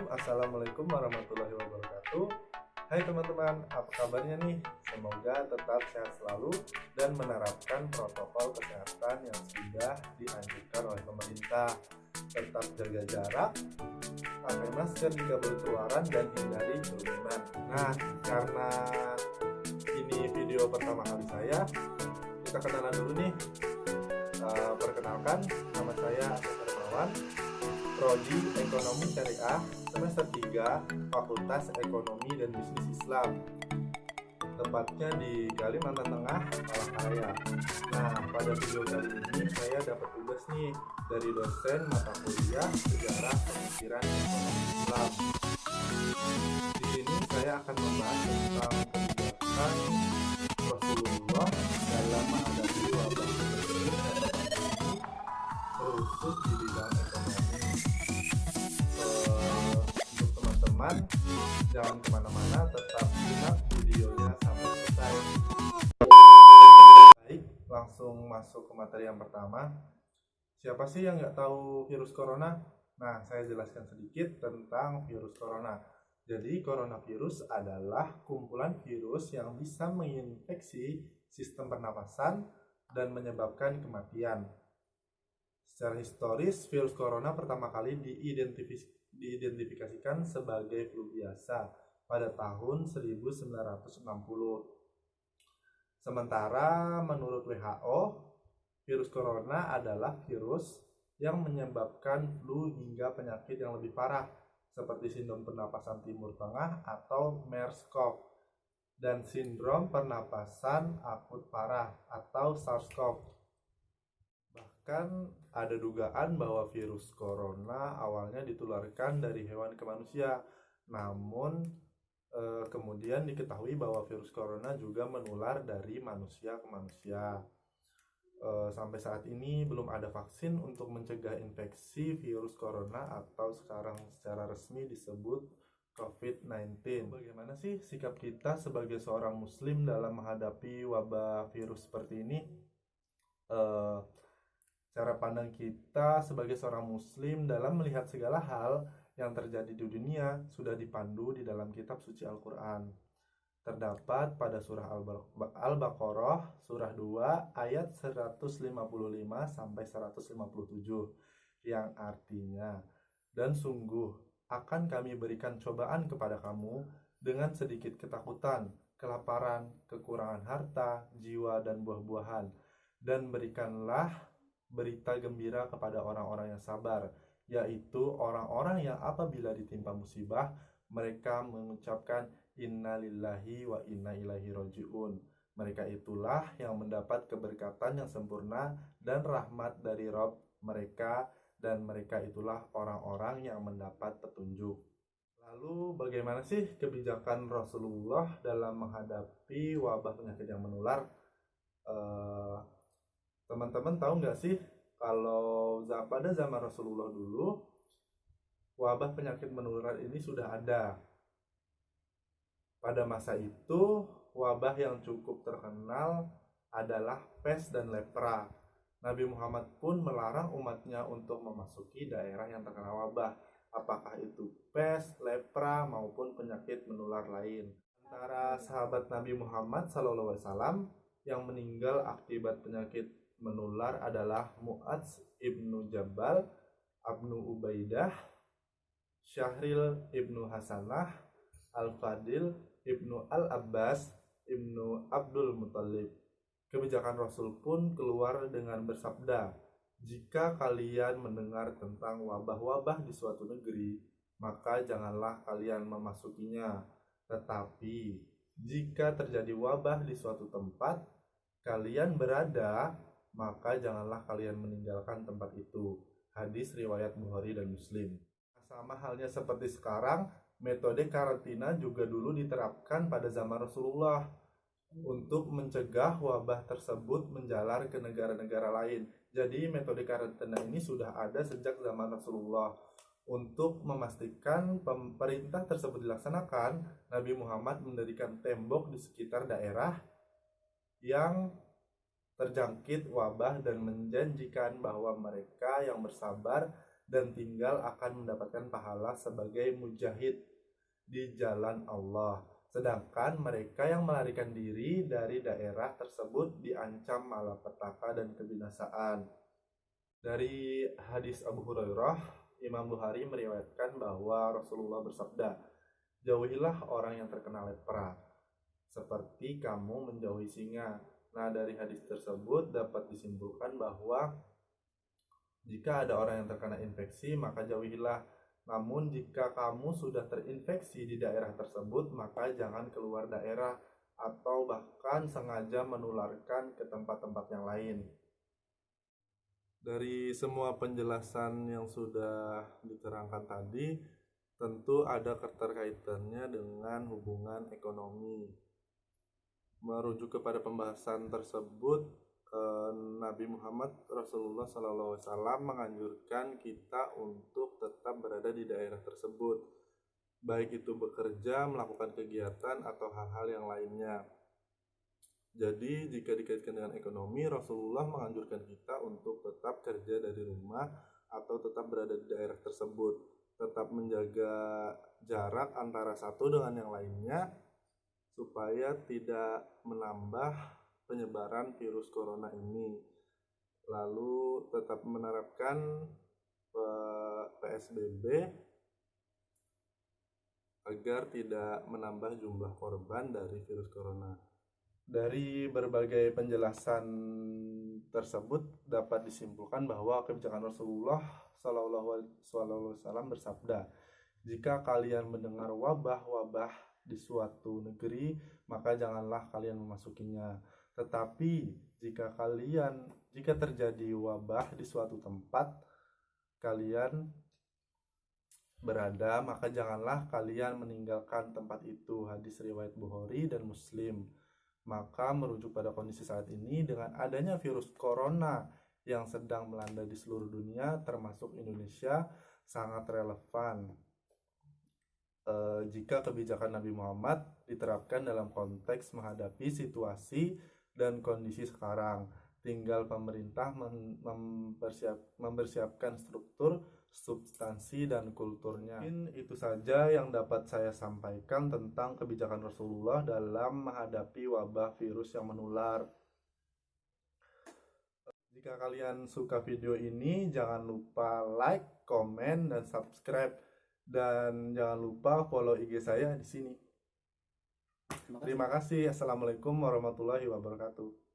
Assalamualaikum warahmatullahi wabarakatuh. Hai teman-teman, apa kabarnya nih? Semoga tetap sehat selalu dan menerapkan protokol kesehatan yang sudah dianjurkan oleh pemerintah. Tetap jaga jarak, pakai masker jika berkeluaran dan hindari kerumunan. Nah, karena ini video pertama kali saya, kita kenalan dulu nih. Perkenalkan, nama saya Asep Hermawan, Prodi Ekonomi Syariah, semester 3, Fakultas Ekonomi dan Bisnis Islam, tepatnya di Kalimantan Tengah, Palangkaraya. Nah, pada video kali ini saya dapat tugas nih dari dosen mata kuliah Sejarah Pemikiran Ekonomi Islam. Di sini saya akan membahas tentang kebijakan Rasulullah dalam menghadapi wabah terkhusus di bidang ekonomi. Untuk teman-teman, jangan kemana-mana, tetap simak videonya sampai selesai. Baik, langsung masuk ke materi yang pertama. Siapa sih yang nggak tahu virus corona? Nah, saya jelaskan sedikit tentang virus corona. Jadi, coronavirus adalah kumpulan virus yang bisa menginfeksi sistem pernapasan dan menyebabkan kematian. Secara historis, virus corona pertama kali diidentifikasikan sebagai flu biasa pada tahun 1960. Sementara menurut WHO, virus corona adalah virus yang menyebabkan flu hingga penyakit yang lebih parah seperti sindrom pernapasan timur tengah atau MERS-CoV dan sindrom pernapasan akut parah atau SARS-CoV. Bahkan ada dugaan bahwa virus corona awalnya ditularkan dari hewan ke manusia, namun kemudian diketahui bahwa virus corona juga menular dari manusia ke manusia. Sampai saat ini belum ada vaksin untuk mencegah infeksi virus corona atau sekarang secara resmi disebut COVID-19. Bagaimana sih sikap kita sebagai seorang muslim dalam menghadapi wabah virus seperti ini? Cara pandang kita sebagai seorang muslim dalam melihat segala hal yang terjadi di dunia sudah dipandu di dalam kitab suci Al-Quran. Terdapat pada surah Al-Baqarah, surah 2, ayat 155 sampai 157, yang artinya, "Dan sungguh akan kami berikan cobaan kepada kamu dengan sedikit ketakutan, kelaparan, kekurangan harta, jiwa, dan buah-buahan, dan berikanlah berita gembira kepada orang-orang yang sabar, yaitu orang-orang yang apabila ditimpa musibah, mereka mengucapkan inna lillahi wa inna ilaihi raji'un. Mereka itulah yang mendapat keberkatan yang sempurna dan rahmat dari Rabb mereka, dan mereka itulah orang-orang yang mendapat petunjuk." Lalu bagaimana sih kebijakan Rasulullah dalam menghadapi wabah penyakit yang menular? Teman-teman tahu nggak sih kalau pada zaman Rasulullah dulu wabah penyakit menular ini sudah ada. Pada masa itu wabah yang cukup terkenal adalah pes dan lepra. Nabi Muhammad pun melarang umatnya untuk memasuki daerah yang terkena wabah, apakah itu pes, lepra maupun penyakit menular lain. Antara sahabat Nabi Muhammad SAW yang meninggal akibat penyakit menular adalah Mu'adz ibnu Jabal, Abnu Ubaidah, Syahril ibnu Hasanah, Al-Fadil ibnu Al-Abbas, ibnu Abdul Muthalib. Kebijakan Rasul pun keluar dengan bersabda, "Jika kalian mendengar tentang wabah-wabah di suatu negeri, maka janganlah kalian memasukinya. Tetapi jika terjadi wabah di suatu tempat kalian berada, maka janganlah kalian meninggalkan tempat itu." Hadis riwayat Bukhari dan Muslim. Sama halnya seperti sekarang, metode karantina juga dulu diterapkan pada zaman Rasulullah untuk mencegah wabah tersebut menjalar ke negara-negara lain. Jadi metode karantina ini sudah ada sejak zaman Rasulullah. Untuk memastikan perintah tersebut dilaksanakan, Nabi Muhammad mendirikan tembok di sekitar daerah yang terjangkit wabah dan menjanjikan bahwa mereka yang bersabar dan tinggal akan mendapatkan pahala sebagai mujahid di jalan Allah. Sedangkan mereka yang melarikan diri dari daerah tersebut diancam malapetaka dan kebinasaan. Dari hadis Abu Hurairah, Imam Bukhari meriwayatkan bahwa Rasulullah bersabda, "Jauhilah orang yang terkena lepra, seperti kamu menjauhi singa." Nah, dari hadis tersebut dapat disimpulkan bahwa jika ada orang yang terkena infeksi, maka jauhilah. Namun jika kamu sudah terinfeksi di daerah tersebut, maka jangan keluar daerah atau bahkan sengaja menularkan ke tempat-tempat yang lain. Dari semua penjelasan yang sudah diterangkan tadi, tentu ada keterkaitannya dengan hubungan ekonomi. Merujuk kepada pembahasan tersebut, Nabi Muhammad Rasulullah SAW menganjurkan kita untuk tetap berada di daerah tersebut, baik itu bekerja, melakukan kegiatan, atau hal-hal yang lainnya. Jadi jika dikaitkan dengan ekonomi, Rasulullah menganjurkan kita untuk tetap kerja dari rumah atau tetap berada di daerah tersebut, tetap menjaga jarak antara satu dengan yang lainnya supaya tidak menambah penyebaran virus corona ini. Lalu tetap menerapkan PSBB agar tidak menambah jumlah korban dari virus corona. Dari berbagai penjelasan tersebut dapat disimpulkan bahwa kebijakan Rasulullah SAW bersabda, "Jika kalian mendengar wabah-wabah di suatu negeri, maka janganlah kalian memasukinya. Tetapi jika terjadi wabah di suatu tempat kalian berada, maka janganlah kalian meninggalkan tempat itu." Hadis riwayat Bukhari dan Muslim. Maka merujuk pada kondisi saat ini dengan adanya virus corona yang sedang melanda di seluruh dunia termasuk Indonesia, sangat relevan jika kebijakan Nabi Muhammad diterapkan dalam konteks menghadapi situasi dan kondisi sekarang. Tinggal pemerintah mempersiapkan struktur, substansi, dan kulturnya. Mungkin itu saja yang dapat saya sampaikan tentang kebijakan Rasulullah dalam menghadapi wabah virus yang menular. Jika kalian suka video ini, jangan lupa like, komen, dan subscribe. Dan jangan lupa follow IG saya di sini. Terima kasih. Assalamualaikum warahmatullahi wabarakatuh.